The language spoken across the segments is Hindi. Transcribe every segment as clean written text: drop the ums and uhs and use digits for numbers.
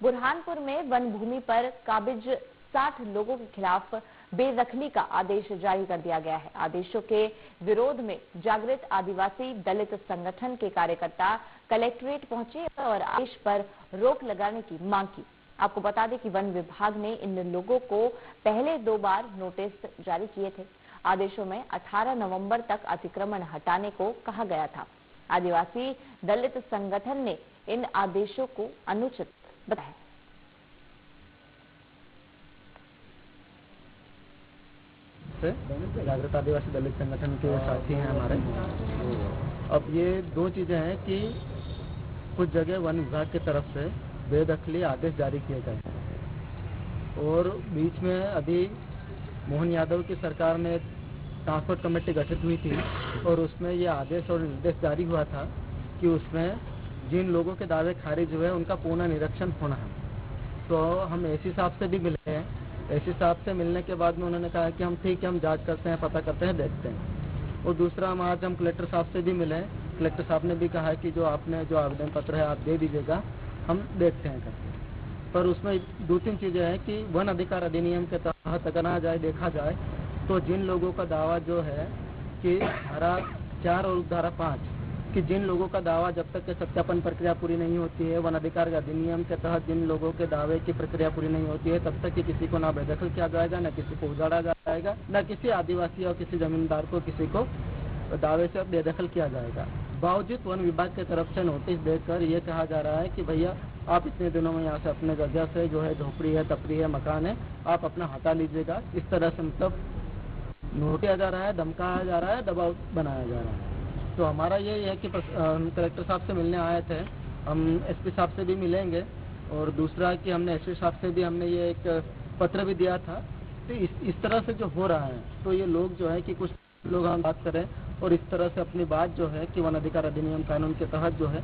बुरहानपुर में वन भूमि पर काबिज 60 लोगों के खिलाफ बेदखली का आदेश जारी कर दिया गया है। आदेशों के विरोध में जागृत आदिवासी दलित संगठन के कार्यकर्ता कलेक्ट्रेट पहुंचे और आदेश पर रोक लगाने की मांग की। आपको बता दें कि वन विभाग ने इन लोगों को पहले 2 बार नोटिस जारी किए थे। आदेशों में 18 नवंबर तक अतिक्रमण हटाने को कहा गया था। आदिवासी दलित संगठन ने इन आदेशों को अनुचित बताया। जागृत आदिवासी दलित संगठन के साथी हैं हमारे। अब ये 2 चीजें हैं कि कुछ जगह वन विभाग की तरफ से बेदखली आदेश जारी किए गए हैं और बीच में अभी मोहन यादव की सरकार में ट्रांसपोर्ट कमेटी गठित हुई थी और उसमें ये आदेश और निर्देश जारी हुआ था कि उसमें जिन लोगों के दावे खारिज हुए उनका पुनः निरीक्षण होना है। तो हम एसी साहब से भी मिले हैं। एसी साहब से मिलने के बाद में उन्होंने कहा कि हम ठीक है, हम जांच करते हैं, पता करते हैं, देखते हैं। और दूसरा आज हम कलेक्टर साहब से भी मिले। कलेक्टर साहब ने भी कहा कि जो आपने जो आवेदन पत्र है आप दे दीजिएगा, हम देखते हैं करके। पर उसमें 2-3 चीजें हैं कि वन अधिकार अधिनियम के तहत अगर आ जाए देखा जाए तो जिन लोगों का दावा जो है कि धारा 4 और धारा 5 कि जिन लोगों का दावा जब तक के सत्यापन प्रक्रिया पूरी नहीं होती है, वन अधिकार अधिनियम के तहत जिन लोगों के दावे की प्रक्रिया पूरी नहीं होती है तब तक कि किसी को ना बेदखल किया जाएगा, न किसी को उजाड़ा जाएगा, न किसी आदिवासी और किसी जमींदार को किसी को दावे से बेदखल किया जाएगा। बावजूद वन विभाग की तरफ से नोटिस देकर ये कहा जा रहा है कि भैया आप इतने दिनों में यहाँ से अपने जगह से जो है झोपड़ी है, तपड़ी है, मकान है, आप अपना हटा लीजिएगा। इस तरह से मतलब नोटिस दिया जा रहा है, धमकाया जा रहा है, दबाव बनाया जा रहा है। तो हमारा ये है कि कलेक्टर साहब से मिलने आए थे, हम एसपी साहब से भी मिलेंगे और दूसरा कि हमने एसपी साहब से भी हमने ये एक पत्र भी दिया था। तो इस तरह से जो हो रहा है तो ये लोग जो है कि कुछ लोग हम बात करें और इस तरह से अपनी बात जो है कि वन अधिकार अधिनियम कानून के तहत जो है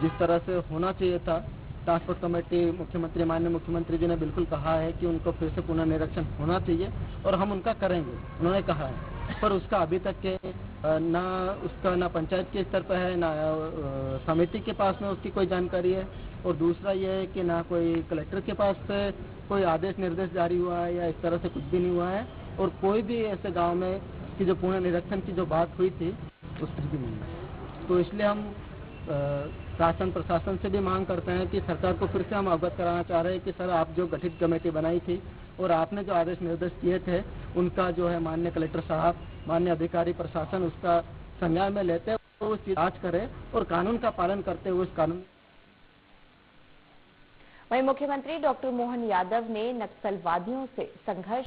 जिस तरह से होना चाहिए था, ट्रांसपोर्ट कमेटी माननीय मुख्यमंत्री जी ने बिल्कुल कहा है कि उनको फिर से पुनः निरीक्षण होना चाहिए और हम उनका करेंगे, उन्होंने कहा है। पर उसका अभी तक के ना पंचायत के स्तर पर है, ना समिति के पास में उसकी कोई जानकारी है और दूसरा ये है कि ना कोई कलेक्टर के पास से कोई आदेश निर्देश जारी हुआ है या इस तरह से कुछ भी नहीं हुआ है और कोई भी ऐसे गांव में कि जो पुनः निरीक्षण की जो बात हुई थी उस कुछ भी नहीं है। तो इसलिए हम शासन प्रशासन से भी मांग करते हैं कि सरकार को फिर से हम अवगत कराना चाह रहे हैं कि सर आप जो गठित कमेटी बनाई थी और आपने जो आदेश निर्देश किए थे उनका जो है माननीय कलेक्टर साहब, माननीय अधिकारी प्रशासन उसका संज्ञान में लेते हैं, तो उस जांच करे और कानून का पालन करते हुए उस कानून। वहीं मुख्यमंत्री डॉक्टर मोहन यादव ने नक्सलवादियों से संघर्ष